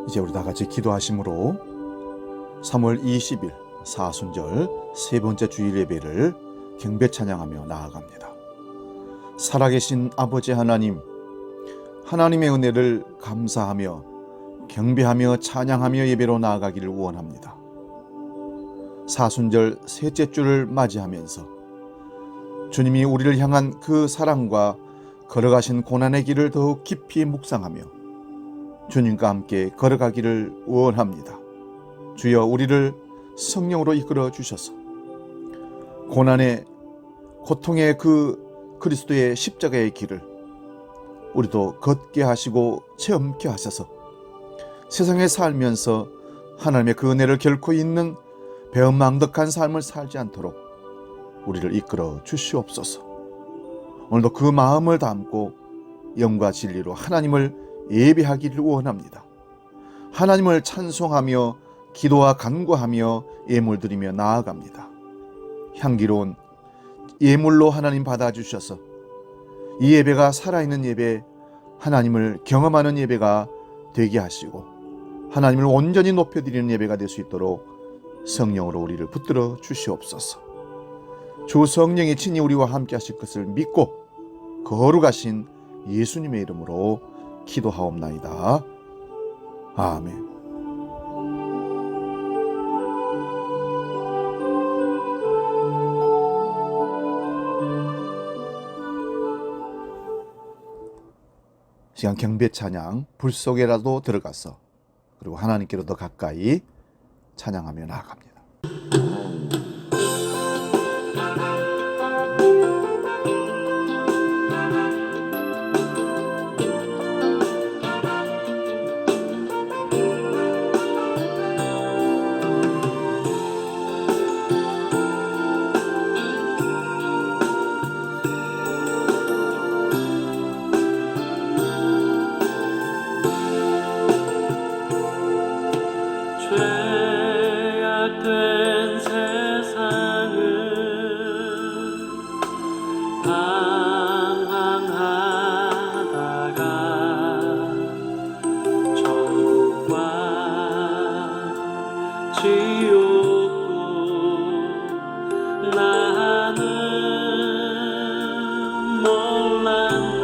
이제 우리 다 같이 기도하심으로 3월 20일 사순절 세 번째 주일 예배를 경배 찬양하며 나아갑니다. 살아계신 아버지 하나님, 하나님의 은혜를 감사하며 경배하며 찬양하며 예배로 나아가기를 원합니다. 사순절 셋째 주를 맞이하면서 주님이 우리를 향한 그 사랑과 걸어가신 고난의 길을 더욱 깊이 묵상하며 주님과 함께 걸어가기를 원합니다. 주여, 우리를 성령으로 이끌어 주셔서 고난의 고통의 그 그리스도의 십자가의 길을 우리도 걷게 하시고 체험케 하셔서 세상에 살면서 하나님의 그 은혜를 결코 잊는 배은망덕한 삶을 살지 않도록 우리를 이끌어 주시옵소서. 오늘도 그 마음을 담고 영과 진리로 하나님을 예배하기를 원합니다. 하나님을 찬송하며 기도와 간구하며 예물드리며 나아갑니다. 향기로운 예물로 하나님 받아주셔서 이 예배가 살아있는 예배, 하나님을 경험하는 예배가 되게 하시고 하나님을 온전히 높여드리는 예배가 될 수 있도록 성령으로 우리를 붙들어 주시옵소서. 주 성령이 친히 우리와 함께 하실 것을 믿고 거룩하신 예수님의 이름으로 기도하옵나이다. 아멘. 시간 경배 찬양, 불 속에라도 들어가서 그리고 하나님께로 더 가까이 찬양하며 나아갑니다. 죄악된 세상을 방황하다가 천국과 지옥도 나는 몰랐네.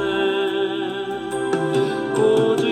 오직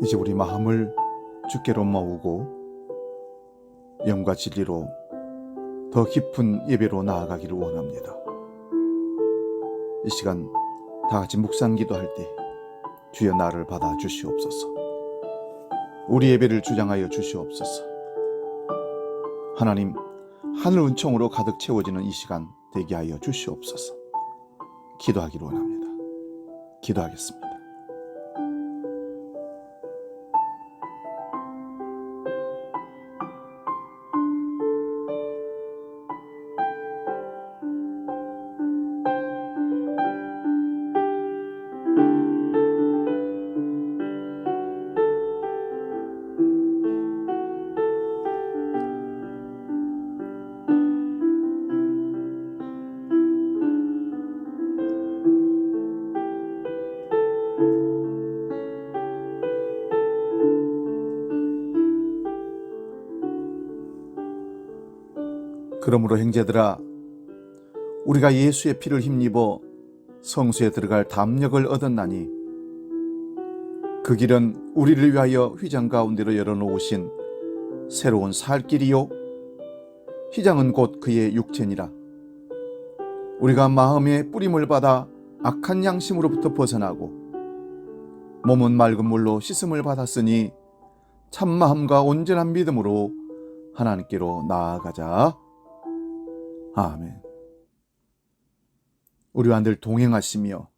이제 우리 마음을 주께로 모으고 영과 진리로 더 깊은 예배로 나아가기를 원합니다. 이 시간 다 같이 묵상 기도할 때 주여 나를 받아 주시옵소서. 우리 예배를 주장하여 주시옵소서. 하나님, 하늘 은총으로 가득 채워지는 이 시간 되게 하여 주시옵소서. 기도하기를 원합니다. 기도하겠습니다. 그러므로 형제들아, 우리가 예수의 피를 힘입어 성수에 들어갈 담력을 얻었나니 그 길은 우리를 위하여 휘장 가운데로 열어놓으신 새로운 살 길이요 휘장은 곧 그의 육체니라. 우리가 마음의 뿌림을 받아 악한 양심으로부터 벗어나고 몸은 맑은 물로 씻음을 받았으니 참마음과 온전한 믿음으로 하나님께로 나아가자. 아멘. 우리와 늘 동행하시며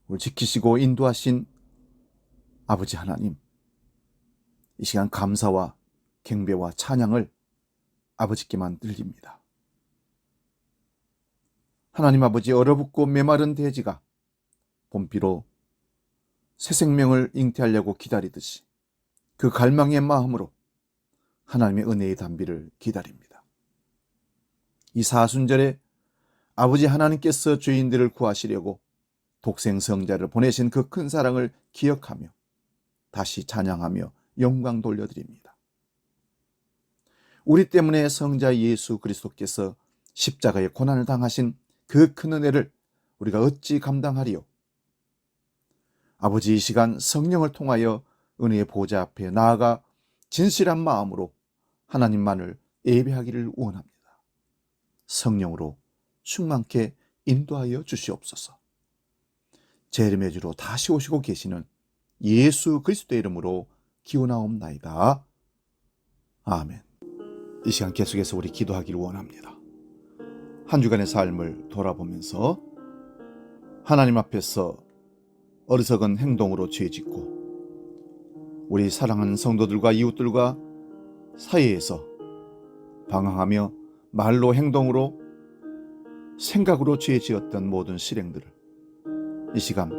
우리 지키시고 인도하신 아버지 하나님, 이 시간 감사와 경배와 찬양을 아버지께만 드립니다. 하나님 아버지, 얼어붙고 메마른 대지가 봄비로 새 생명을 잉태하려고 기다리듯이 그 갈망의 마음으로 하나님의 은혜의 단비를 기다립니다. 이 사순절에 아버지 하나님께서 죄인들을 구하시려고 독생성자를 보내신 그 큰 사랑을 기억하며 다시 찬양하며 영광 돌려드립니다. 우리 때문에 성자 예수 그리스도께서 십자가의 고난을 당하신 그 큰 은혜를 우리가 어찌 감당하리요? 아버지, 이 시간 성령을 통하여 은혜의 보좌 앞에 나아가 진실한 마음으로 하나님만을 예배하기를 원합니다. 성령으로 충만케 인도하여 주시옵소서. 제 이름의 주로 다시 오시고 계시는 예수 그리스도의 이름으로 기원하옵나이다. 아멘. 이 시간 계속해서 우리 기도하기를 원합니다. 한 주간의 삶을 돌아보면서 하나님 앞에서 어리석은 행동으로 죄짓고 우리 사랑하는 성도들과 이웃들과 사이에서 방황하며 말로 행동으로 생각으로 죄지었던 모든 실행들을 이 시간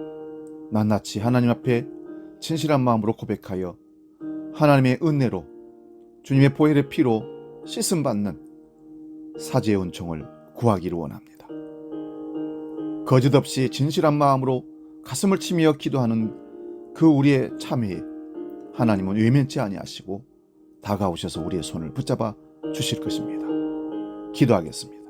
낱낱이 하나님 앞에 진실한 마음으로 고백하여 하나님의 은혜로 주님의 보혈의 피로 씻음받는 사죄의 은총을 구하기를 원합니다. 거짓 없이 진실한 마음으로 가슴을 치며 기도하는 그 우리의 참회에 하나님은 외면치 아니하시고 다가오셔서 우리의 손을 붙잡아 주실 것입니다. 기도하겠습니다.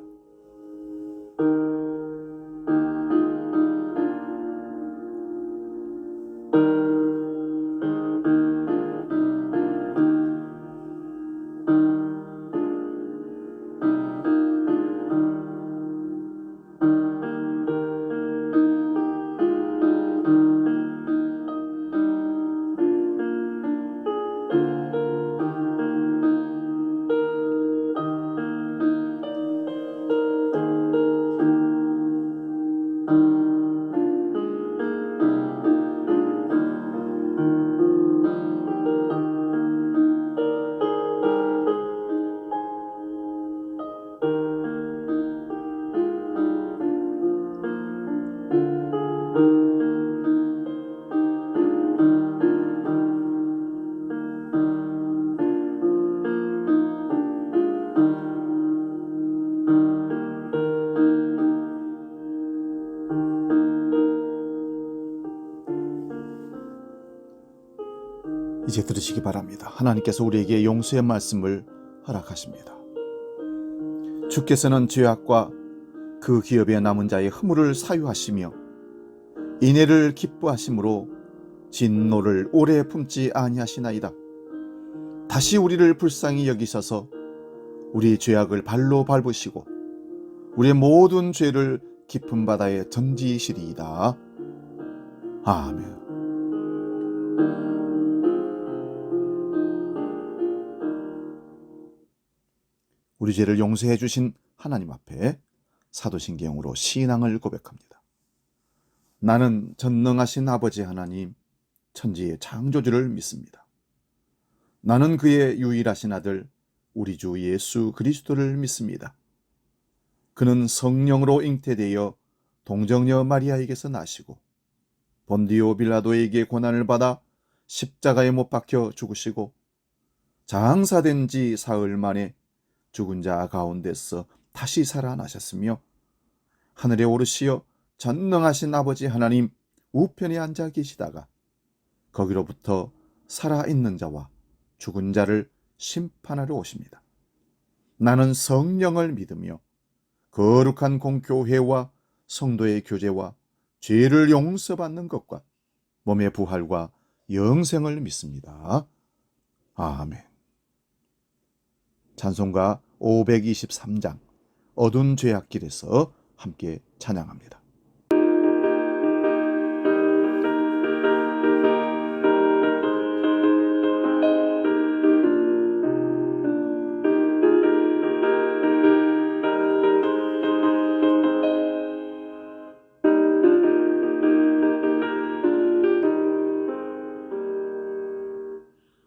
이제 들으시기 바랍니다. 하나님께서 우리에게 용서의 말씀을 허락하십니다. 주께서는 죄악과 그 기업에 남은 자의 허물을 사유하시며 인애를 기뻐하심으로 진노를 오래 품지 아니하시나이다. 다시 우리를 불쌍히 여기셔서 우리의 죄악을 발로 밟으시고 우리의 모든 죄를 깊은 바다에 던지시리이다. 아멘. 우리 죄를 용서해 주신 하나님 앞에 사도신경으로 신앙을 고백합니다. 나는 전능하신 아버지 하나님, 천지의 창조주를 믿습니다. 나는 그의 유일하신 아들 우리 주 예수 그리스도를 믿습니다. 그는 성령으로 잉태되어 동정녀 마리아에게서 나시고 본디오 빌라도에게 고난을 받아 십자가에 못 박혀 죽으시고 장사된 지 사흘 만에 죽은 자 가운데서 다시 살아나셨으며 하늘에 오르시어 전능하신 아버지 하나님 우편에 앉아 계시다가 거기로부터 살아있는 자와 죽은 자를 심판하러 오십니다. 나는 성령을 믿으며 거룩한 공교회와 성도의 교제와 죄를 용서받는 것과 몸의 부활과 영생을 믿습니다. 아멘. 찬송가 523장 어두운 죄악길에서 함께 찬양합니다.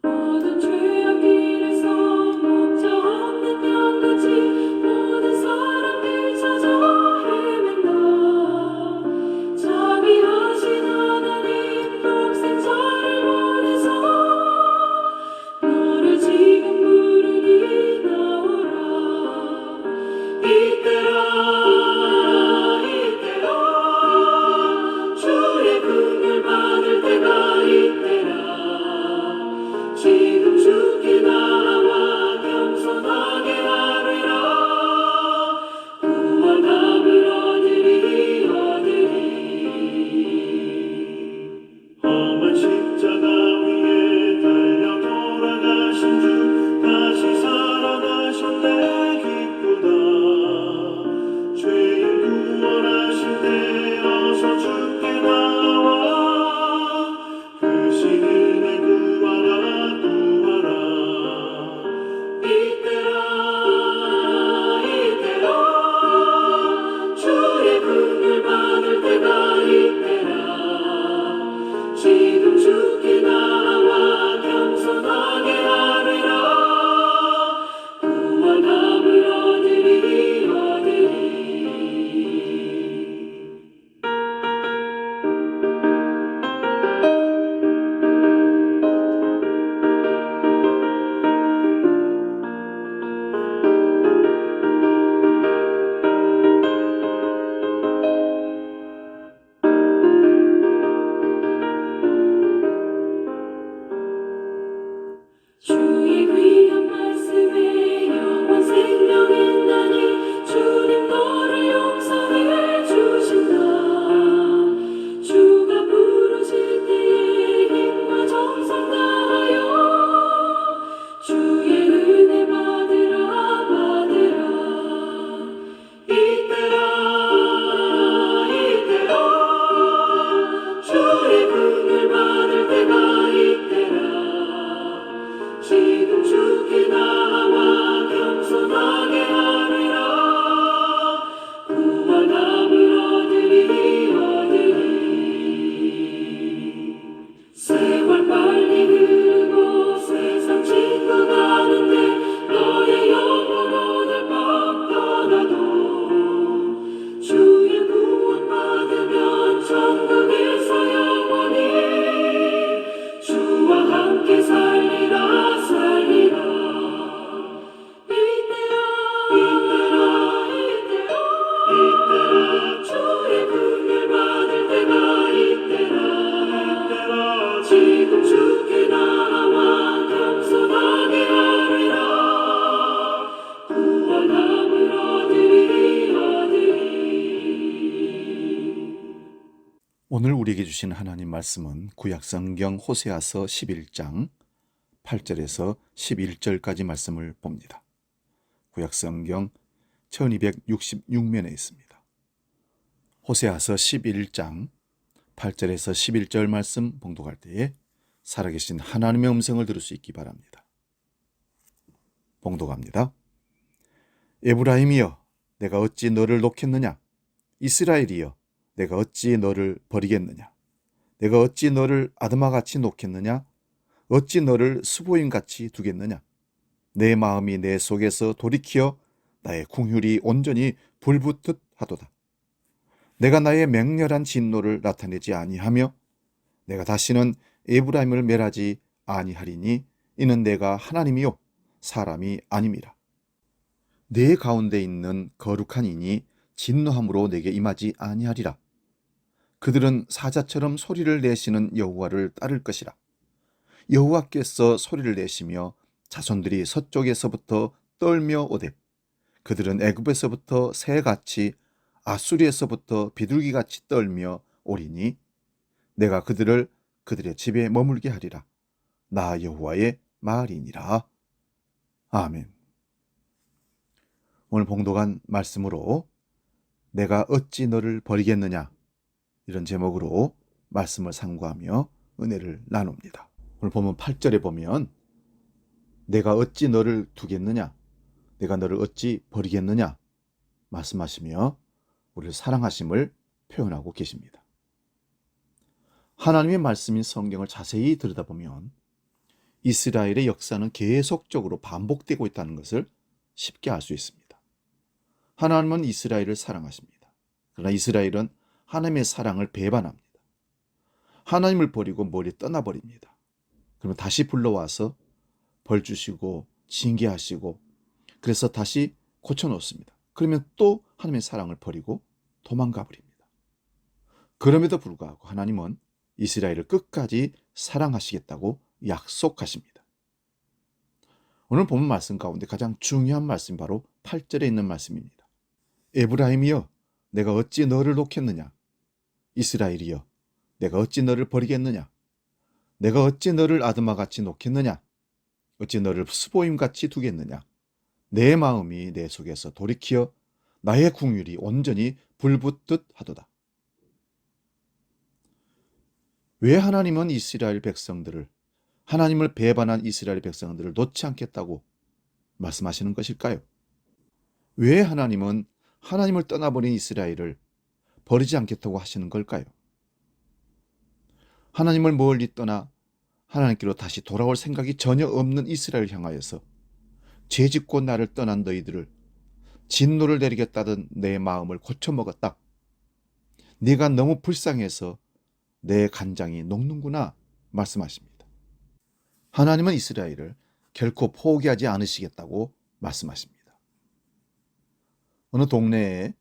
모든 죄악 길에서 목적 없는 양같이 모든 사람들 찾아 헤맨다. 오늘 우리에게 주신 하나님 말씀은 구약성경 호세아서 11장 8절에서 11절까지 말씀을 봅니다. 구약성경 1266면에 있습니다. 호세아서 11장 8절에서 11절 말씀 봉독할 때에 살아계신 하나님의 음성을 들을 수 있기 바랍니다. 봉독합니다. 에브라임이여, 내가 어찌 너를 놓겠느냐? 이스라엘이여, 내가 어찌 너를 버리겠느냐? 내가 어찌 너를 아드마같이 놓겠느냐? 어찌 너를 수보임같이 두겠느냐? 내 마음이 내 속에서 돌이키어 나의 궁휼이 온전히 불붙듯 하도다. 내가 나의 맹렬한 진노를 나타내지 아니하며 내가 다시는 에브라임을 멸하지 아니하리니 이는 내가 하나님이요 사람이 아님이라. 내 가운데 있는 거룩한 이니 진노함으로 내게 임하지 아니하리라. 그들은 사자처럼 소리를 내시는 여호와를 따를 것이라. 여호와께서 소리를 내시며 자손들이 서쪽에서부터 떨며 오되 그들은 애굽에서부터 새같이 아수리에서부터 비둘기같이 떨며 오리니 내가 그들을 그들의 집에 머물게 하리라. 나 여호와의 말이니라. 아멘. 오늘 봉독한 말씀으로 내가 어찌 너를 버리겠느냐, 이런 제목으로 말씀을 상고하며 은혜를 나눕니다. 오늘 보면 8절에 보면 내가 어찌 너를 두겠느냐, 내가 너를 어찌 버리겠느냐 말씀하시며 우리를 사랑하심을 표현하고 계십니다. 하나님의 말씀인 성경을 자세히 들여다보면 이스라엘의 역사는 계속적으로 반복되고 있다는 것을 쉽게 알 수 있습니다. 하나님은 이스라엘을 사랑하십니다. 그러나 이스라엘은 하나님의 사랑을 배반합니다. 하나님을 버리고 멀리 떠나버립니다. 그러면 다시 불러와서 벌 주시고 징계하시고 그래서 다시 고쳐놓습니다. 그러면 또 하나님의 사랑을 버리고 도망가 버립니다. 그럼에도 불구하고 하나님은 이스라엘을 끝까지 사랑하시겠다고 약속하십니다. 오늘 본문 말씀 가운데 가장 중요한 말씀이 바로 8절에 있는 말씀입니다. 에브라임이여, 내가 어찌 너를 놓겠느냐? 이스라엘이여, 내가 어찌 너를 버리겠느냐? 내가 어찌 너를 아드마같이 놓겠느냐? 어찌 너를 수보임같이 두겠느냐? 내 마음이 내 속에서 돌이키어 나의 궁휼이 온전히 불붙듯 하도다. 왜 하나님은 이스라엘 백성들을, 하나님을 배반한 이스라엘 백성들을 놓지 않겠다고 말씀하시는 것일까요? 왜 하나님은 하나님을 떠나버린 이스라엘을 버리지 않겠다고 하시는 걸까요? 하나님을 멀리 떠나 하나님께로 다시 돌아올 생각이 전혀 없는 이스라엘을 향하여서 죄짓고 나를 떠난 너희들을 진노를 내리겠다던 내 마음을 고쳐먹었다. 네가 너무 불쌍해서 내 간장이 녹는구나 말씀하십니다. 하나님은 이스라엘을 결코 포기하지 않으시겠다고 말씀하십니다. 어느 동네에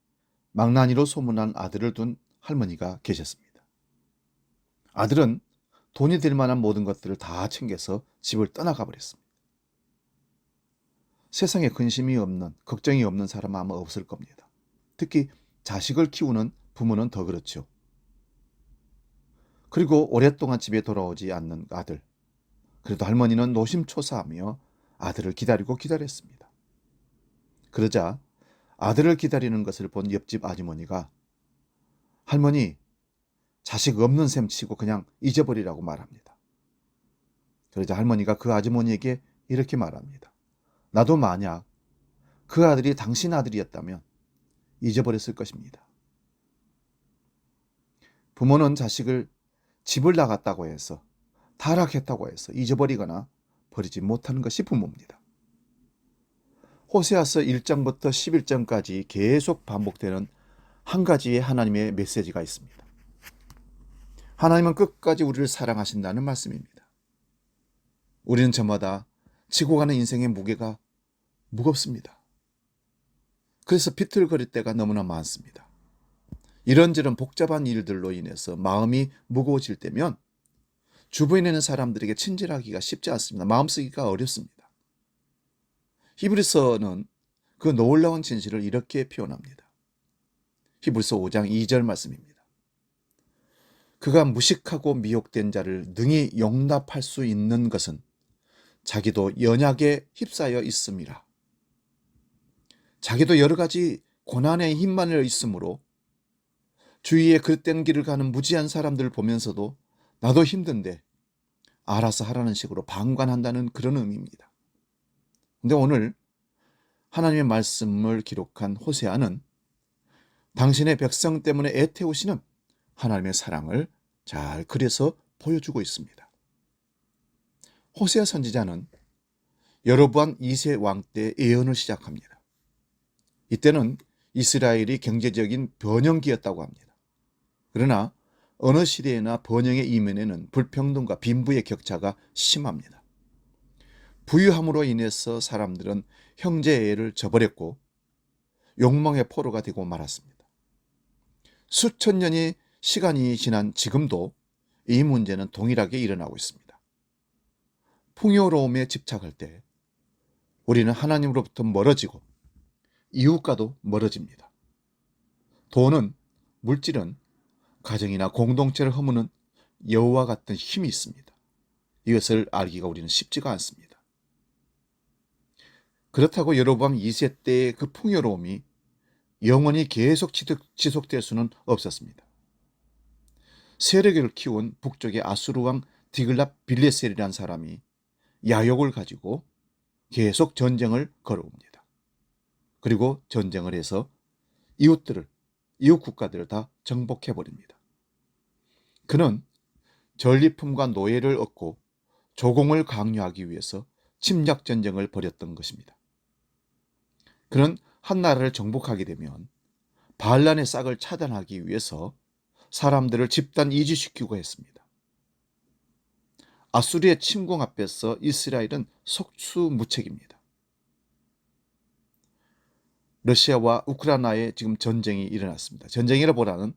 망나니로 소문난 아들을 둔 할머니가 계셨습니다. 아들은 돈이 될 만한 모든 것들을 다 챙겨서 집을 떠나가 버렸습니다. 세상에 근심이 없는, 걱정이 없는 사람 아마 없을 겁니다. 특히 자식을 키우는 부모는 더 그렇죠. 그리고 오랫동안 집에 돌아오지 않는 아들. 그래도 할머니는 노심초사하며 아들을 기다리고 기다렸습니다. 그러자 아들을 기다리는 것을 본 옆집 아주머니가 할머니, 자식 없는 셈 치고 그냥 잊어버리라고 말합니다. 그러자 할머니가 그 아주머니에게 이렇게 말합니다. 나도 만약 그 아들이 당신 아들이었다면 잊어버렸을 것입니다. 부모는 자식을 집을 나갔다고 해서, 타락했다고 해서 잊어버리거나 버리지 못하는 것이 부모입니다. 호세아서 1장부터 11장까지 계속 반복되는 한 가지의 하나님의 메시지가 있습니다. 하나님은 끝까지 우리를 사랑하신다는 말씀입니다. 우리는 저마다 지고 가는 인생의 무게가 무겁습니다. 그래서 비틀거릴 때가 너무나 많습니다. 이런저런 복잡한 일들로 인해서 마음이 무거워질 때면 주변에 있는 사람들에게 친절하기가 쉽지 않습니다. 마음쓰기가 어렵습니다. 히브리서는 그 놀라운 진실을 이렇게 표현합니다. 히브리서 5장 2절 말씀입니다. 그가 무식하고 미혹된 자를 능히 용납할 수 있는 것은 자기도 연약에 휩싸여 있음이라. 자기도 여러 가지 고난에 힘만을 있으므로 주위에 그릇된 길을 가는 무지한 사람들을 보면서도 나도 힘든데 알아서 하라는 식으로 방관한다는 그런 의미입니다. 근데 오늘 하나님의 말씀을 기록한 호세아는 당신의 백성 때문에 애태우시는 하나님의 사랑을 잘 그려서 보여주고 있습니다. 호세아 선지자는 여로보암 2세 왕 때 예언을 시작합니다. 이때는 이스라엘이 경제적인 번영기였다고 합니다. 그러나 어느 시대에나 번영의 이면에는 불평등과 빈부의 격차가 심합니다. 부유함으로 인해서 사람들은 형제애를 저버렸고 욕망의 포로가 되고 말았습니다. 수천 년의 시간이 지난 지금도 이 문제는 동일하게 일어나고 있습니다. 풍요로움에 집착할 때 우리는 하나님으로부터 멀어지고 이웃과도 멀어집니다. 돈은, 물질은 가정이나 공동체를 허무는 여우와 같은 힘이 있습니다. 이것을 알기가 우리는 쉽지가 않습니다. 그렇다고 여로보암 2세 때의 그 풍요로움이 영원히 계속 지속될 수는 없었습니다. 세력을 키운 북쪽의 아수르 왕 디글랏 빌레셀이라는 사람이 야욕을 가지고 계속 전쟁을 걸어옵니다. 그리고 전쟁을 해서 이웃 국가들을 다 정복해버립니다. 그는 전리품과 노예를 얻고 조공을 강요하기 위해서 침략 전쟁을 벌였던 것입니다. 그는 한 나라를 정복하게 되면 반란의 싹을 차단하기 위해서 사람들을 집단 이주시키고 했습니다. 아수르의 침공 앞에서 이스라엘은 속수무책입니다. 러시아와 우크라이나에 지금 전쟁이 일어났습니다. 전쟁이라보다는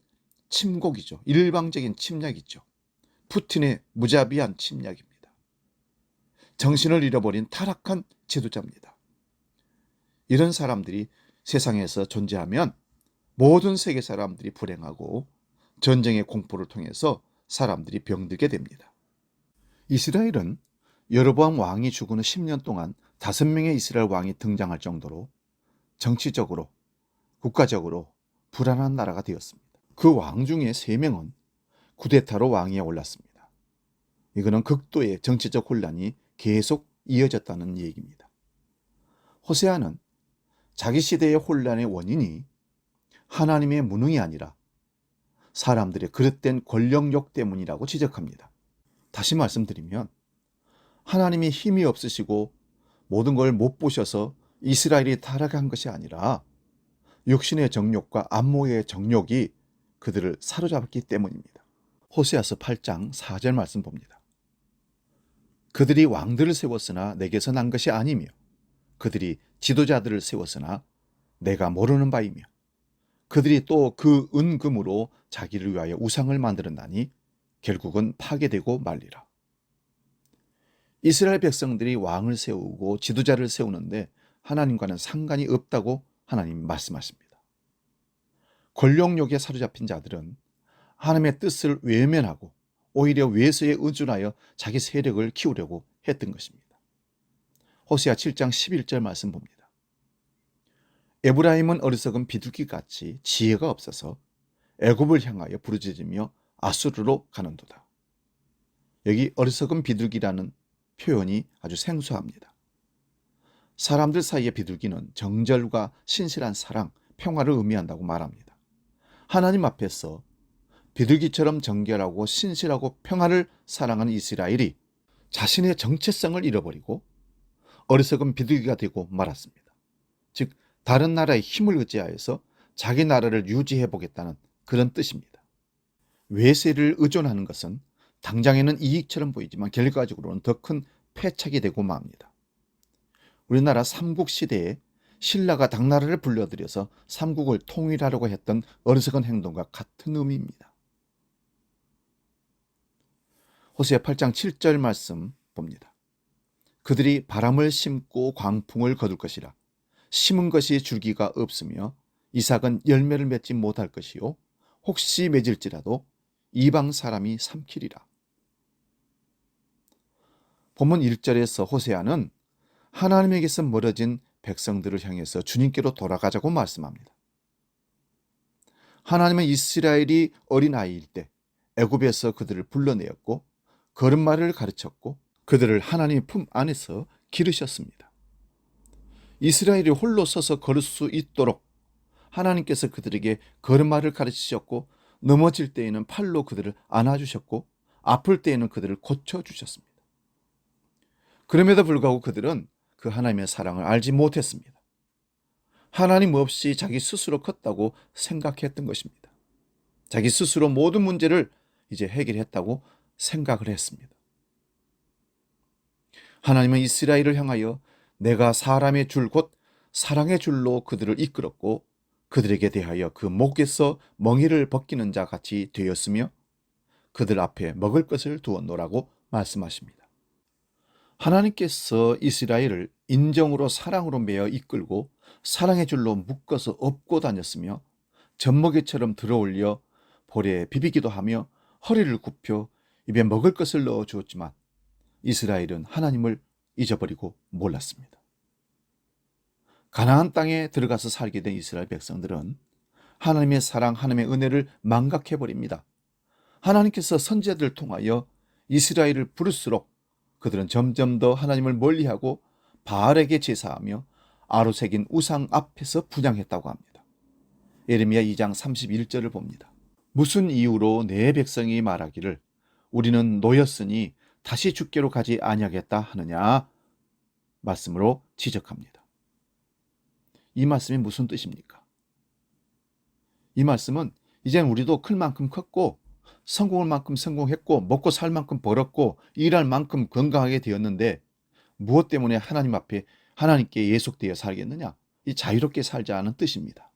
침공이죠. 일방적인 침략이죠. 푸틴의 무자비한 침략입니다. 정신을 잃어버린 타락한 지도자입니다. 이런 사람들이 세상에서 존재하면 모든 세계 사람들이 불행하고 전쟁의 공포를 통해서 사람들이 병들게 됩니다. 이스라엘은 여로보암 왕이 죽은 후 10년 동안 5명의 이스라엘 왕이 등장할 정도로 정치적으로, 국가적으로 불안한 나라가 되었습니다. 그 왕 중에 3명은 쿠데타로 왕위에 올랐습니다. 이거는 극도의 정치적 혼란이 계속 이어졌다는 얘기입니다. 호세아는 자기 시대의 혼란의 원인이 하나님의 무능이 아니라 사람들의 그릇된 권력욕 때문이라고 지적합니다. 다시 말씀드리면 하나님이 힘이 없으시고 모든 걸 못 보셔서 이스라엘이 타락한 것이 아니라 육신의 정욕과 안모의 정욕이 그들을 사로잡았기 때문입니다. 호세아서 8장 4절 말씀 봅니다. 그들이 왕들을 세웠으나 내게서 난 것이 아니며 그들이 지도자들을 세웠으나 내가 모르는 바이며 그들이 또 그 은금으로 자기를 위하여 우상을 만들었나니 결국은 파괴되고 말리라. 이스라엘 백성들이 왕을 세우고 지도자를 세우는데 하나님과는 상관이 없다고 하나님이 말씀하십니다. 권력욕에 사로잡힌 자들은 하나님의 뜻을 외면하고 오히려 외세에 의존하여 자기 세력을 키우려고 했던 것입니다. 호세아 7장 11절 말씀 봅니다. 에브라임은 어리석은 비둘기같이 지혜가 없어서 애굽을 향하여 부르짖으며 아수르로 가는도다. 여기 어리석은 비둘기라는 표현이 아주 생소합니다. 사람들 사이의 비둘기는 정절과 신실한 사랑, 평화를 의미한다고 말합니다. 하나님 앞에서 비둘기처럼 정결하고 신실하고 평화를 사랑하는 이스라엘이 자신의 정체성을 잃어버리고 어리석은 비둘기가 되고 말았습니다. 즉 다른 나라의 힘을 의지하여서 자기 나라를 유지해 보겠다는 그런 뜻입니다. 외세를 의존하는 것은 당장에는 이익처럼 보이지만 결과적으로는 더 큰 패착이 되고 맙니다. 우리나라 삼국시대에 신라가 당나라를 불러들여서 삼국을 통일하려고 했던 어리석은 행동과 같은 의미입니다. 호세아 8장 7절 말씀 봅니다. 그들이 바람을 심고 광풍을 거둘 것이라. 심은 것이 줄기가 없으며 이삭은 열매를 맺지 못할 것이요 혹시 맺을지라도 이방 사람이 삼키리라. 본문 1절에서 호세아는 하나님에게서 멀어진 백성들을 향해서 주님께로 돌아가자고 말씀합니다. 하나님은 이스라엘이 어린아이일 때 애굽에서 그들을 불러내었고 걸음마를 가르쳤고 그들을 하나님의 품 안에서 기르셨습니다. 이스라엘이 홀로 서서 걸을 수 있도록 하나님께서 그들에게 걸음마를 가르치셨고 넘어질 때에는 팔로 그들을 안아주셨고 아플 때에는 그들을 고쳐주셨습니다. 그럼에도 불구하고 그들은 그 하나님의 사랑을 알지 못했습니다. 하나님 없이 자기 스스로 컸다고 생각했던 것입니다. 자기 스스로 모든 문제를 이제 해결했다고 생각을 했습니다. 하나님은 이스라엘을 향하여 내가 사람의 줄 곧 사랑의 줄로 그들을 이끌었고 그들에게 대하여 그 목에서 멍에를 벗기는 자 같이 되었으며 그들 앞에 먹을 것을 두었노라고 말씀하십니다. 하나님께서 이스라엘을 인정으로 사랑으로 매어 이끌고 사랑의 줄로 묶어서 업고 다녔으며 젖먹이처럼 들어올려 볼에 비비기도 하며 허리를 굽혀 입에 먹을 것을 넣어 주었지만 이스라엘은 하나님을 잊어버리고 몰랐습니다. 가나안 땅에 들어가서 살게 된 이스라엘 백성들은 하나님의 사랑, 하나님의 은혜를 망각해버립니다. 하나님께서 선지자들을 통하여 이스라엘을 부를수록 그들은 점점 더 하나님을 멀리하고 바알에게 제사하며 아로새긴 우상 앞에서 분향했다고 합니다. 예레미야 2장 31절을 봅니다. 무슨 이유로 내 백성이 말하기를 우리는 노였으니 다시 주께로 가지 아니하겠다 하느냐 말씀으로 지적합니다. 이 말씀이 무슨 뜻입니까? 이 말씀은 이젠 우리도 클 만큼 컸고 성공할 만큼 성공했고 먹고 살 만큼 벌었고 일할 만큼 건강하게 되었는데 무엇 때문에 하나님 앞에 하나님께 예속되어 살겠느냐? 이 자유롭게 살자는 뜻입니다.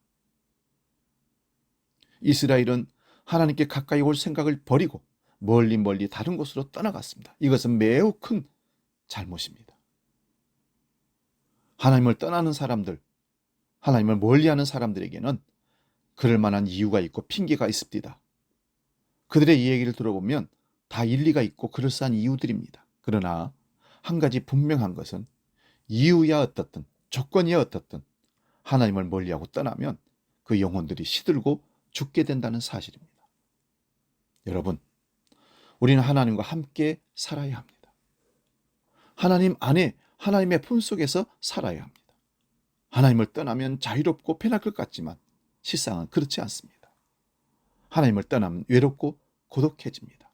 이스라엘은 하나님께 가까이 올 생각을 버리고 멀리 다른 곳으로 떠나갔습니다. 이것은 매우 큰 잘못입니다. 하나님을 떠나는 사람들, 하나님을 멀리하는 사람들에게는 그럴 만한 이유가 있고 핑계가 있습니다. 그들의 이야기를 들어보면 다 일리가 있고 그럴싸한 이유들입니다. 그러나 한 가지 분명한 것은 이유야 어떻든 조건이야 어떻든 하나님을 멀리하고 떠나면 그 영혼들이 시들고 죽게 된다는 사실입니다. 여러분, 우리는 하나님과 함께 살아야 합니다. 하나님 안에 하나님의 품 속에서 살아야 합니다. 하나님을 떠나면 자유롭고 편할 것 같지만 실상은 그렇지 않습니다. 하나님을 떠나면 외롭고 고독해집니다.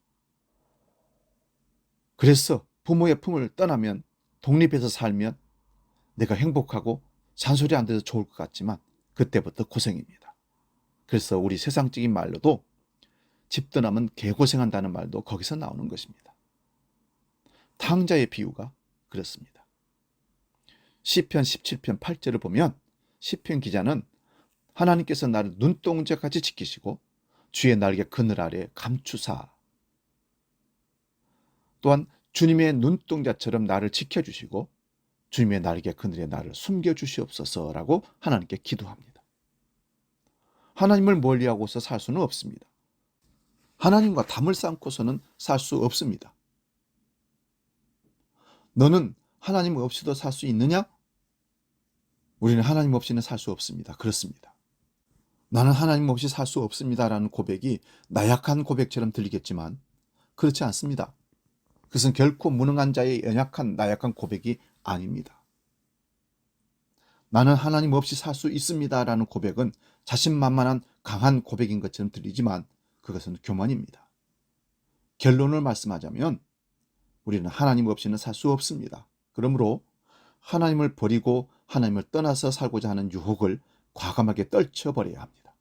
그래서 부모의 품을 떠나면 독립해서 살면 내가 행복하고 잔소리 안 돼서 좋을 것 같지만 그때부터 고생입니다. 그래서 우리 세상적인 말로도 집 떠나면 개고생한다는 말도 거기서 나오는 것입니다. 탕자의 비유가 그렇습니다. 시편 17편 8절을 보면 시편 기자는 하나님께서 나를 눈동자같이 지키시고 주의 날개 그늘 아래 감추사 또한 주님의 눈동자처럼 나를 지켜주시고 주님의 날개 그늘에 나를 숨겨주시옵소서라고 하나님께 기도합니다. 하나님을 멀리하고서 살 수는 없습니다. 하나님과 담을 쌓고서는 살 수 없습니다. 너는 하나님 없이도 살 수 있느냐? 우리는 하나님 없이는 살 수 없습니다. 그렇습니다. 나는 하나님 없이 살 수 없습니다라는 고백이 나약한 고백처럼 들리겠지만 그렇지 않습니다. 그것은 결코 무능한 자의 연약한 나약한 고백이 아닙니다. 나는 하나님 없이 살 수 있습니다라는 고백은 자신만만한 강한 고백인 것처럼 들리지만 그것은 교만입니다. 결론을 말씀하자면 우리는 하나님 없이는 살 수 없습니다. 그러므로 하나님을 버리고 하나님을 떠나서 살고자 하는 유혹을 과감하게 떨쳐버려야 합니다.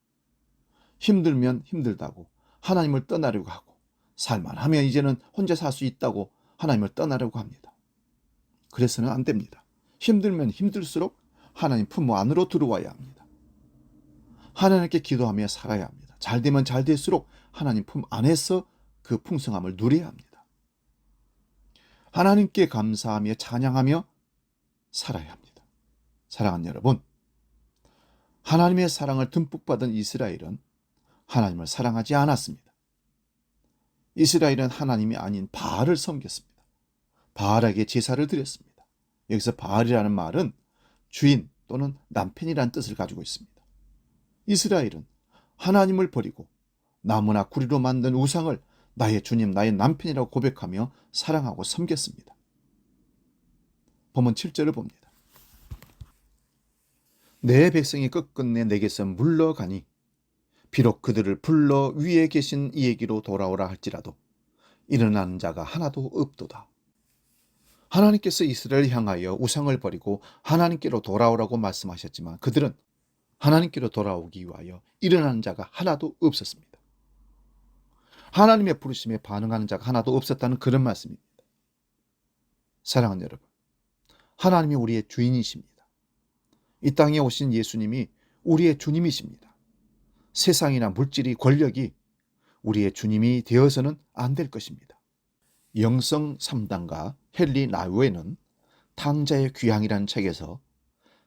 힘들면 힘들다고 하나님을 떠나려고 하고 살만하면 이제는 혼자 살 수 있다고 하나님을 떠나려고 합니다. 그래서는 안 됩니다. 힘들면 힘들수록 하나님 품 안으로 들어와야 합니다. 하나님께 기도하며 살아야 합니다. 잘 되면 잘 될수록 하나님 품 안에서 그 풍성함을 누려야 합니다. 하나님께 감사하며 찬양하며 살아야 합니다. 사랑하는 여러분, 하나님의 사랑을 듬뿍 받은 이스라엘은 하나님을 사랑하지 않았습니다. 이스라엘은 하나님이 아닌 바알을 섬겼습니다. 바알에게 제사를 드렸습니다. 여기서 바알이라는 말은 주인 또는 남편이라는 뜻을 가지고 있습니다. 이스라엘은 하나님을 버리고 나무나 구리로 만든 우상을 나의 주님, 나의 남편이라고 고백하며 사랑하고 섬겼습니다. 본문 7절을 봅니다. 내 백성이 끝끝내 내게서 물러가니 비록 그들을 불러 위에 계신 이에게로 돌아오라 할지라도 일어나는 자가 하나도 없도다. 하나님께서 이스라엘을 향하여 우상을 버리고 하나님께로 돌아오라고 말씀하셨지만 그들은 하나님께로 돌아오기 위하여 일어나는 자가 하나도 없었습니다. 하나님의 부르심에 반응하는 자가 하나도 없었다는 그런 말씀입니다. 사랑하는 여러분, 하나님이 우리의 주인이십니다. 이 땅에 오신 예수님이 우리의 주님이십니다. 세상이나 물질이, 권력이 우리의 주님이 되어서는 안 될 것입니다. 영성 3단가 헨리 나우에는 탕자의 귀향이라는 책에서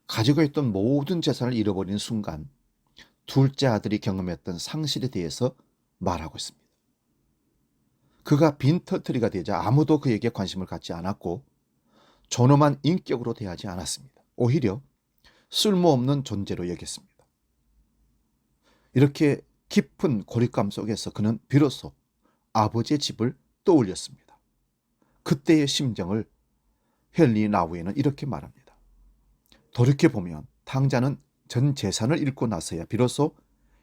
가지고 있던 모든 재산을 잃어버리는 순간 둘째 아들이 경험했던 상실에 대해서 말하고 있습니다. 그가 빈털터리가 되자 아무도 그에게 관심을 갖지 않았고 존엄한 인격으로 대하지 않았습니다. 오히려 쓸모없는 존재로 여겼습니다. 이렇게 깊은 고립감 속에서 그는 비로소 아버지의 집을 떠올렸습니다. 그때의 심정을 헨리 나우에는 이렇게 말합니다. 돌이켜보면 탕자는 전 재산을 잃고 나서야 비로소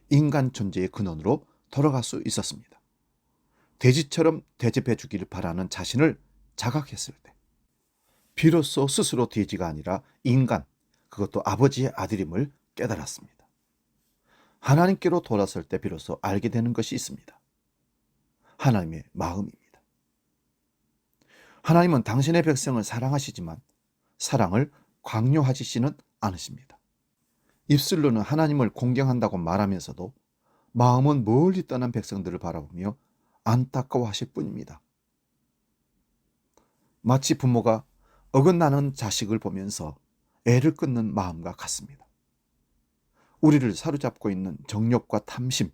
인간 존재의 근원으로 돌아갈 수 있었습니다. 돼지처럼 대접해 주기를 바라는 자신을 자각했을 때 비로소 스스로 돼지가 아니라 인간, 그것도 아버지의 아들임을 깨달았습니다. 하나님께로 돌아설 때 비로소 알게 되는 것이 있습니다. 하나님의 마음입니다. 하나님은 당신의 백성을 사랑하시지만 사랑을 강요하시지는 않으십니다. 입술로는 하나님을 공경한다고 말하면서도 마음은 멀리 떠난 백성들을 바라보며 안타까워하실 뿐입니다. 마치 부모가 어긋나는 자식을 보면서 애를 끊는 마음과 같습니다. 우리를 사로잡고 있는 정욕과 탐심,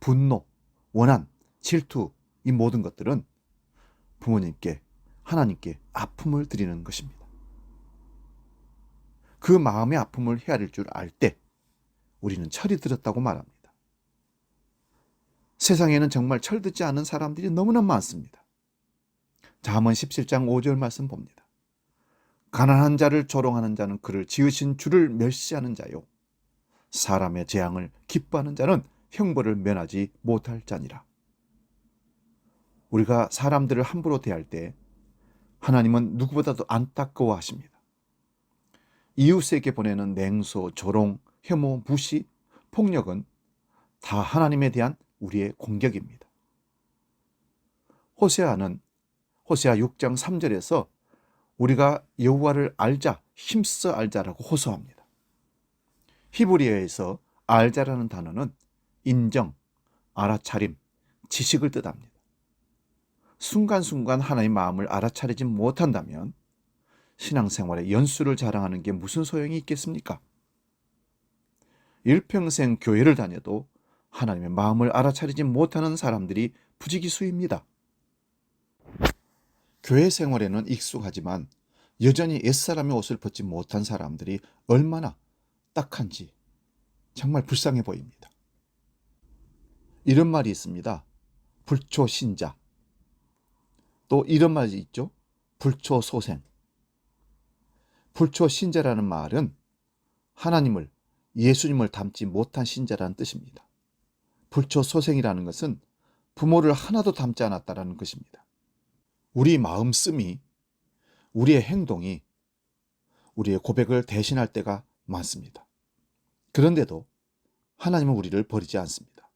분노, 원한, 질투, 이 모든 것들은 부모님께, 하나님께 아픔을 드리는 것입니다. 그 마음의 아픔을 헤아릴 줄 알 때 우리는 철이 들었다고 말합니다. 세상에는 정말 철듣지 않은 사람들이 너무나 많습니다. 잠언 17장 5절 말씀 봅니다. 가난한 자를 조롱하는 자는 그를 지으신 주를 멸시하는 자요, 사람의 재앙을 기뻐하는 자는 형벌을 면하지 못할 자니라. 우리가 사람들을 함부로 대할 때 하나님은 누구보다도 안타까워하십니다. 이웃에게 보내는 냉소, 조롱, 혐오, 무시, 폭력은 다 하나님에 대한 우리의 공격입니다. 호세아는 호세아 6장 3절에서 우리가 여호와를 알자, 힘써 알자라고 호소합니다. 히브리어에서 알자라는 단어는 인정, 알아차림, 지식을 뜻합니다. 순간순간 하나님의 마음을 알아차리지 못한다면 신앙생활에 연수를 자랑하는 게 무슨 소용이 있겠습니까? 일평생 교회를 다녀도 하나님의 마음을 알아차리지 못하는 사람들이 부지기수입니다. 교회 생활에는 익숙하지만 여전히 옛사람의 옷을 벗지 못한 사람들이 얼마나 딱한지 정말 불쌍해 보입니다. 이런 말이 있습니다. 불초신자. 또 이런 말이 있죠. 불초소생. 불초신자라는 말은 하나님을, 예수님을 닮지 못한 신자라는 뜻입니다. 불초소생이라는 것은 부모를 하나도 닮지 않았다는 것입니다. 우리 마음씀이, 우리의 행동이 우리의 고백을 대신할 때가 많습니다. 그런데도 하나님은 우리를 버리지 않습니다.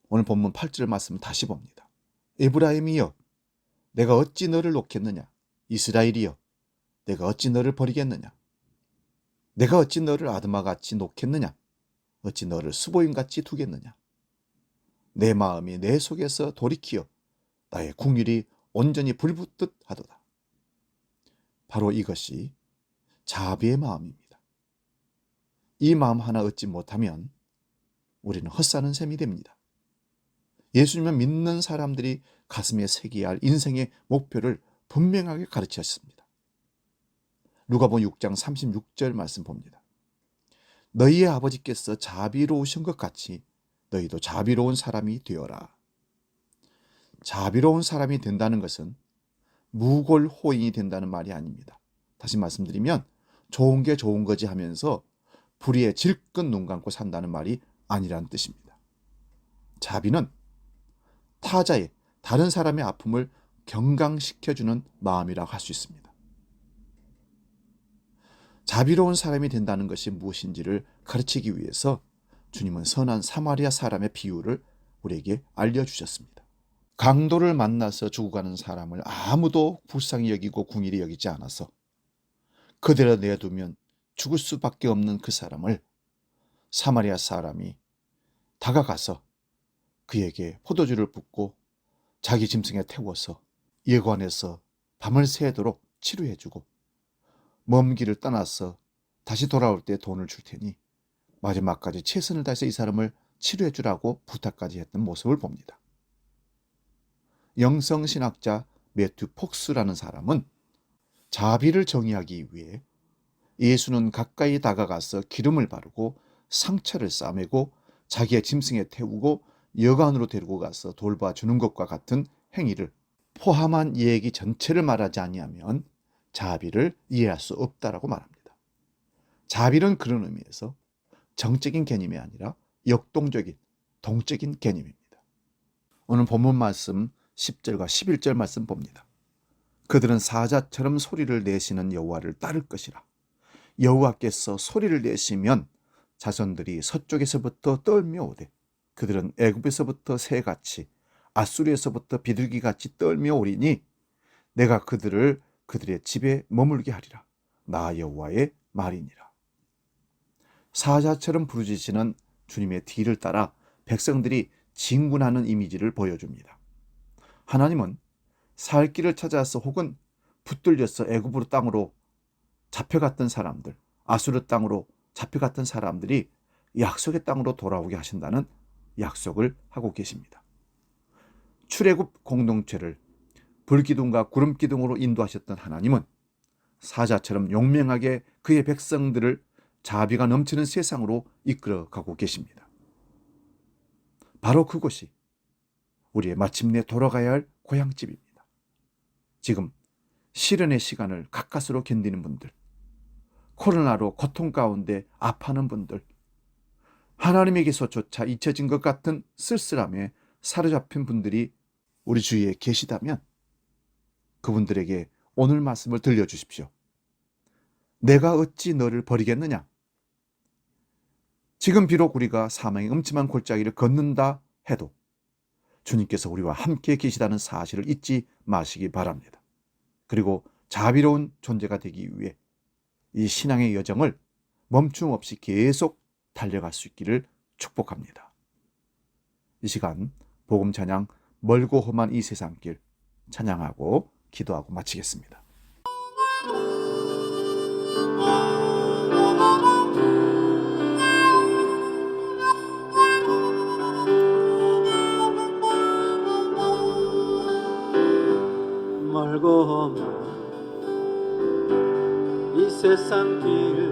오늘 본문 8절 말씀을 다시 봅니다. 에브라임이여, 내가 어찌 너를 놓겠느냐? 이스라엘이여, 내가 어찌 너를 버리겠느냐? 내가 어찌 너를 아드마같이 놓겠느냐? 어찌 너를 수보임같이 두겠느냐? 내 마음이 내 속에서 돌이키어 나의 궁율이 온전히 불붙듯 하도다. 바로 이것이 자비의 마음입니다. 이 마음 하나 얻지 못하면 우리는 헛사는 셈이 됩니다. 예수님을 믿는 사람들이 가슴에 새겨야 할 인생의 목표를 분명하게 가르치셨습니다. 누가복음 6장 36절 말씀 봅니다. 너희의 아버지께서 자비로우신 것 같이 너희도 자비로운 사람이 되어라. 자비로운 사람이 된다는 것은 무골호인이 된다는 말이 아닙니다. 다시 말씀드리면 좋은 게 좋은 거지 하면서 불의에 질끈 눈 감고 산다는 말이 아니라는 뜻입니다. 자비는 타자의, 다른 사람의 아픔을 경강시켜주는 마음이라고 할 수 있습니다. 자비로운 사람이 된다는 것이 무엇인지를 가르치기 위해서 주님은 선한 사마리아 사람의 비유를 우리에게 알려주셨습니다. 강도를 만나서 죽어가는 사람을 아무도 불쌍히 여기고 궁일이 여기지 않아서 그대로 내두면 죽을 수밖에 없는 그 사람을 사마리아 사람이 다가가서 그에게 포도주를 붓고 자기 짐승에 태워서 예관에서 밤을 새도록 치료해주고 먼 길을 떠나서 다시 돌아올 때 돈을 줄 테니 마지막까지 최선을 다해서 이 사람을 치료해주라고 부탁까지 했던 모습을 봅니다. 영성신학자 매튜 폭스라는 사람은 자비를 정의하기 위해 예수는 가까이 다가가서 기름을 바르고 상처를 싸매고 자기의 짐승에 태우고 여관으로 데리고 가서 돌봐주는 것과 같은 행위를 포함한 얘기 전체를 말하지 아니하면 자비를 이해할 수 없다라고 말합니다. 자비는 그런 의미에서 정적인 개념이 아니라 역동적인, 동적인 개념입니다. 오늘 본문 말씀 10절과 11절 말씀 봅니다. 그들은 사자처럼 소리를 내시는 여호와를 따를 것이라. 여호와께서 소리를 내시면 자손들이 서쪽에서부터 떨며 오되 그들은 애굽에서부터 새같이 아수리에서부터 비둘기같이 떨며 오리니 내가 그들을 그들의 집에 머물게 하리라. 나 여호와의 말이니라. 사자처럼 부르짖으시는 주님의 뒤를 따라 백성들이 진군하는 이미지를 보여줍니다. 하나님은 살 길을 찾아서 혹은 붙들려서 애굽으로 땅으로 잡혀갔던 사람들, 아수르 땅으로 잡혀갔던 사람들이 약속의 땅으로 돌아오게 하신다는 약속을 하고 계십니다. 출애굽 공동체를 불기둥과 구름기둥으로 인도하셨던 하나님은 사자처럼 용맹하게 그의 백성들을 자비가 넘치는 세상으로 이끌어가고 계십니다. 바로 그곳이 우리의 마침내 돌아가야 할 고향집입니다. 지금 시련의 시간을 가까스로 견디는 분들, 코로나로 고통 가운데 아파하는 분들, 하나님에게서조차 잊혀진 것 같은 쓸쓸함에 사로잡힌 분들이 우리 주위에 계시다면 그분들에게 오늘 말씀을 들려주십시오. 내가 어찌 너를 버리겠느냐? 지금 비록 우리가 사망의 음침한 골짜기를 걷는다 해도 주님께서 우리와 함께 계시다는 사실을 잊지 마시기 바랍니다. 그리고 자비로운 존재가 되기 위해 이 신앙의 여정을 멈춤 없이 계속 달려갈 수 있기를 축복합니다. 이 시간 복음 찬양 멀고 험한 이 세상길 찬양하고 기도하고 마치겠습니다. 멀고 험한 이 세상 길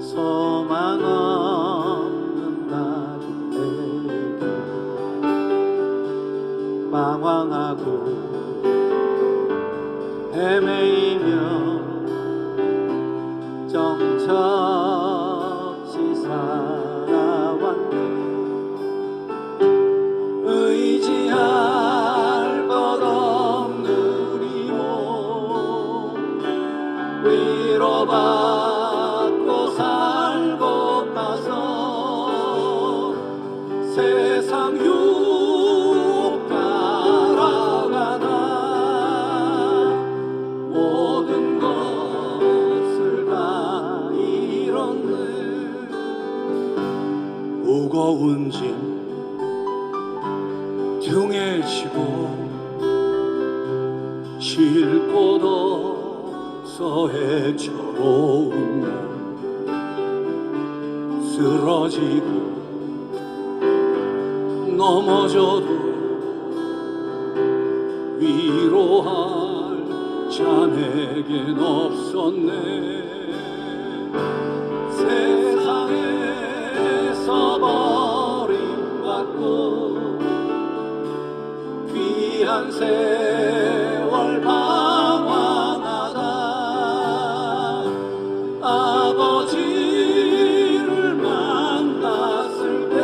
소망 없는 나에게 방황하고 헤매이며 정처없이 살아왔네. 의지할 것 없는 이모 위로받고 살고 나서 세상 유혹 따라가다 모든 것을 다 잃었네. 무거운 짐 등에 지고 쉴 곳 없어 헤쳐오는 날 쓰러지고 넘어져도 위로할 자 내겐 없었네. 세상에서 버림받고 귀한 세월 방황하다 아버지를 만났을 때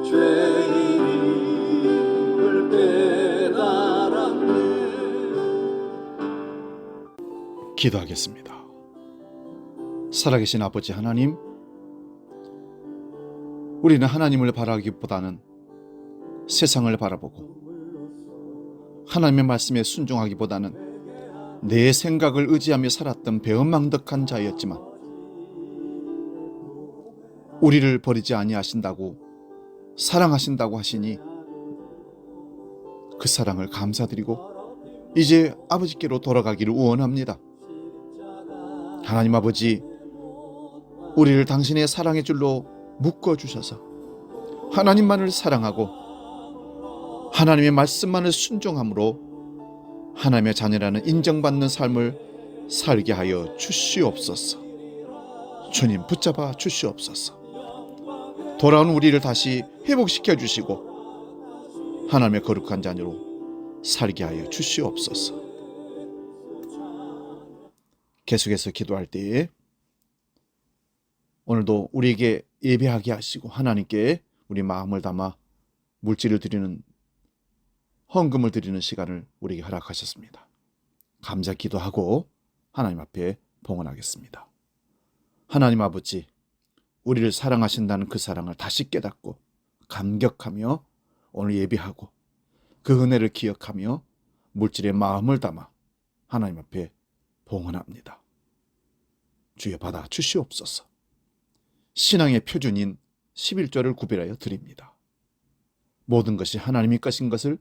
죄인임을 깨달았네. 기도하겠습니다. 살아계신 아버지 하나님, 우리는 하나님을 바라기보다는 세상을 바라보고 하나님의 말씀에 순종하기보다는 내 생각을 의지하며 살았던 배은망덕한 자였지만 우리를 버리지 아니하신다고 사랑하신다고 하시니 그 사랑을 감사드리고 이제 아버지께로 돌아가기를 원합니다. 하나님 아버지, 우리를 당신의 사랑의 줄로 묶어주셔서 하나님만을 사랑하고 하나님의 말씀만을 순종함으로 하나님의 자녀라는 인정받는 삶을 살게 하여 주시옵소서. 주님 붙잡아 주시옵소서. 돌아온 우리를 다시 회복시켜 주시고 하나님의 거룩한 자녀로 살게 하여 주시옵소서. 계속해서 기도할 때에 오늘도 우리에게 예배하게 하시고 하나님께 우리 마음을 담아 물질을 드리는 헌금을 드리는 시간을 우리에게 허락하셨습니다. 감사 기도하고 하나님 앞에 봉헌하겠습니다. 하나님 아버지, 우리를 사랑하신다는 그 사랑을 다시 깨닫고 감격하며 오늘 예배하고 그 은혜를 기억하며 물질의 마음을 담아 하나님 앞에 봉헌합니다. 주여 받아 주시옵소서. 신앙의 표준인 11조를 구별하여 드립니다. 모든 것이 하나님의 것인 것을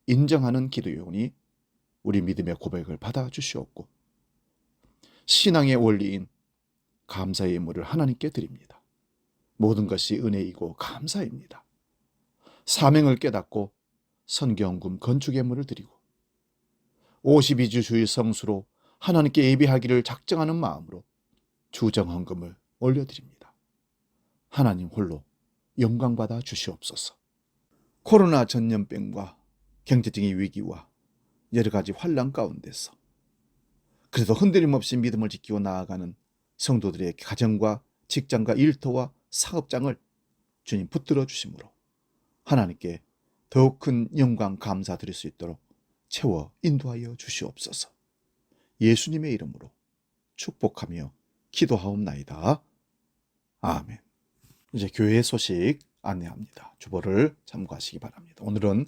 인정하는 기도요원이 우리 믿음의 고백을 받아 주시옵고 신앙의 원리인 감사의 예물을 하나님께 드립니다. 모든 것이 은혜이고 감사입니다. 사명을 깨닫고 선경금 건축 예물을 드리고 52주 주일 성수로 하나님께 예배하기를 작정하는 마음으로 주정헌금을 올려드립니다. 하나님 홀로 영광받아 주시옵소서. 코로나 전염병과 경제적인 위기와 여러 가지 환난 가운데서 그래도 흔들림 없이 믿음을 지키고 나아가는 성도들의 가정과 직장과 일터와 사업장을 주님 붙들어 주심으로 하나님께 더욱 큰 영광 감사 드릴 수 있도록 채워 인도하여 주시옵소서. 예수님의 이름으로 축복하며 기도하옵나이다. 아멘. 이제 교회 소식 안내합니다. 주보를 참고하시기 바랍니다. 오늘은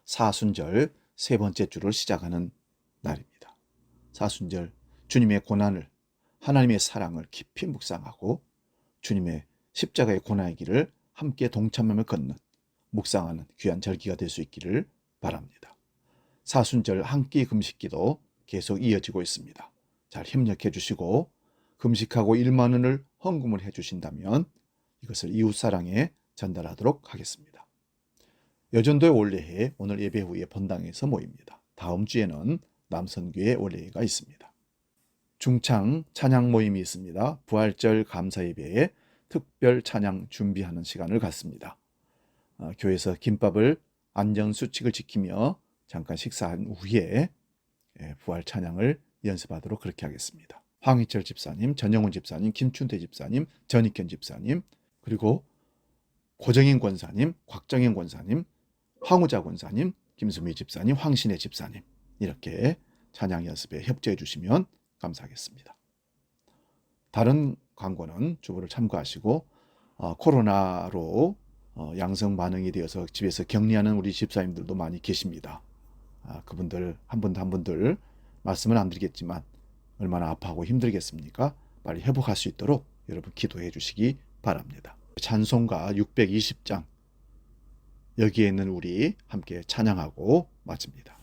사순절 세 번째 주를 시작하는 날입니다. 사순절 주님의 고난을 하나님의 사랑을 깊이 묵상하고 주님의 십자가의 고난의 길을 함께 동참하며 걷는 묵상하는 귀한 절기가 될 수 있기를 바랍니다. 사순절 한 끼 금식기도 계속 이어지고 있습니다. 잘 협력해 주시고 금식하고 1만 원을 헌금을 해 주신다면 이것을 이웃사랑에 전달하도록 하겠습니다. 여전도의 올레회 오늘 예배 후에 본당에서 모입니다. 다음 주에는 남선교회 올레회가 있습니다. 중창 찬양 모임이 있습니다. 부활절 감사예배에 특별 찬양 준비하는 시간을 갖습니다. 교회에서 김밥을 안전수칙을 지키며 잠깐 식사한 후에 부활 찬양을 연습하도록 그렇게 하겠습니다. 황희철 집사님, 전영훈 집사님, 김춘태 집사님, 전익현 집사님, 그리고 고정인 권사님, 곽정인 권사님, 황우자 권사님, 김수미 집사님, 황신혜 집사님 이렇게 찬양 연습에 협조해 주시면 감사하겠습니다. 다른 광고는 주보를 참고하시고 코로나로 양성 반응이 되어서 집에서 격리하는 우리 집사님들도 많이 계십니다. 그분들 한 분들 말씀은 안 드리겠지만 얼마나 아파하고 힘들겠습니까? 빨리 회복할 수 있도록 여러분 기도해 주시기 바랍니다. 찬송가 620장 여기에 있는 우리 함께 찬양하고 마칩니다.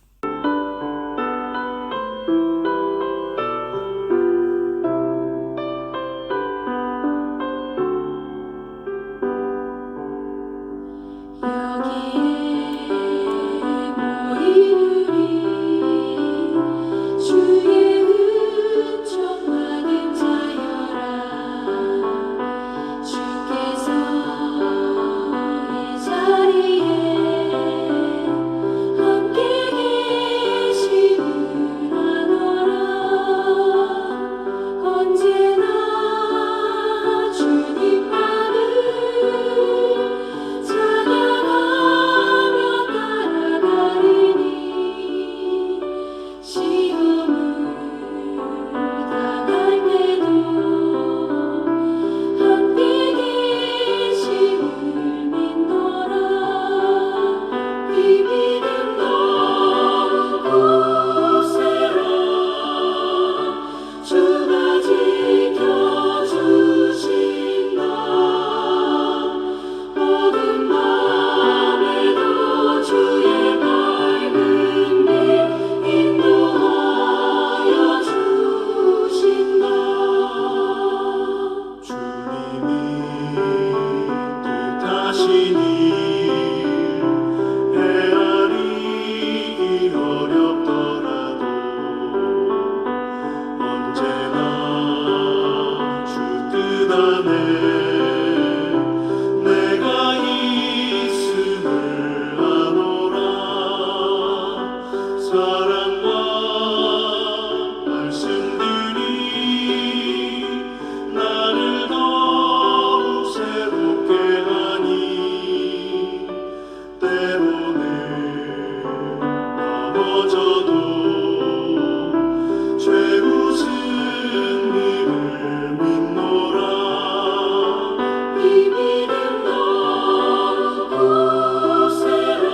헤아리기 어렵더라도 언제나 주 뜻 안에 내가 있음을 아노라. 사랑과 말씀들이 나를 더욱 새롭게 하니 때로는 넘어져도 죄우승 믿을 믿노라. 이 믿음 너무 굳세라.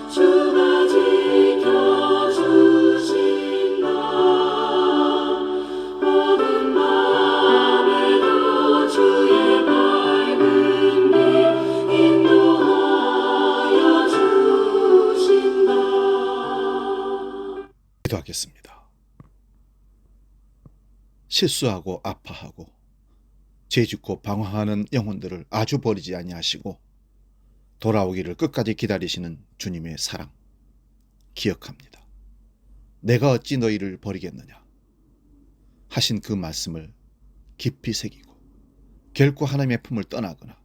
주가 지켜주신다. 어두운 밤에도 주의 밝은 빛 인도하여 주신다. 기도하겠습니다. 실수하고 아파하고 죄 짓고 방황하는 영혼들을 아주 버리지 아니하시고 돌아오기를 끝까지 기다리시는 주님의 사랑 기억합니다. 내가 어찌 너희를 버리겠느냐 하신 그 말씀을 깊이 새기고 결코 하나님의 품을 떠나거나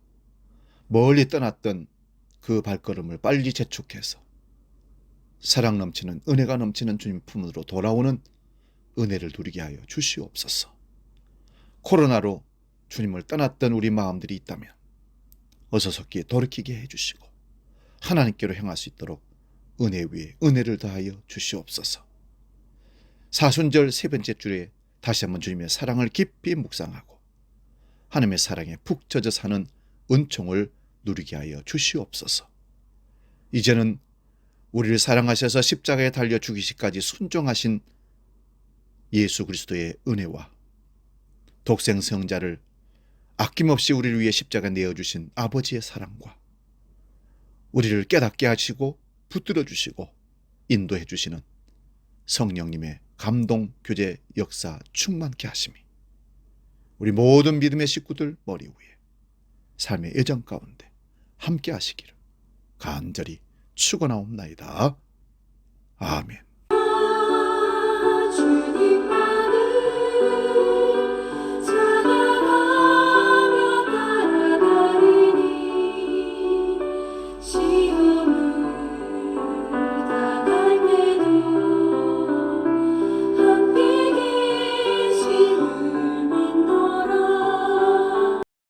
멀리 떠났던 그 발걸음을 빨리 재촉해서 사랑 넘치는 은혜가 넘치는 주님 품으로 돌아오는 은혜를 누리게 하여 주시옵소서. 코로나로 주님을 떠났던 우리 마음들이 있다면 어서서기 돌이키게 해주시고 하나님께로 향할 수 있도록 은혜 위에 은혜를 더하여 주시옵소서. 사순절 세 번째 주에 다시 한번 주님의 사랑을 깊이 묵상하고 하나님의 사랑에 푹 젖어 사는 은총을 누리게 하여 주시옵소서. 이제는 우리를 사랑하셔서 십자가에 달려 죽이시기까지 순종하신 예수 그리스도의 은혜와 독생성자를 아낌없이 우리를 위해 십자가 내어주신 아버지의 사랑과 우리를 깨닫게 하시고 붙들어 주시고 인도해 주시는 성령님의 감동, 교제, 역사 충만케 하심이 우리 모든 믿음의 식구들 머리 위에 삶의 여정 가운데 함께 하시기를 간절히 축원하옵나이다. 아멘.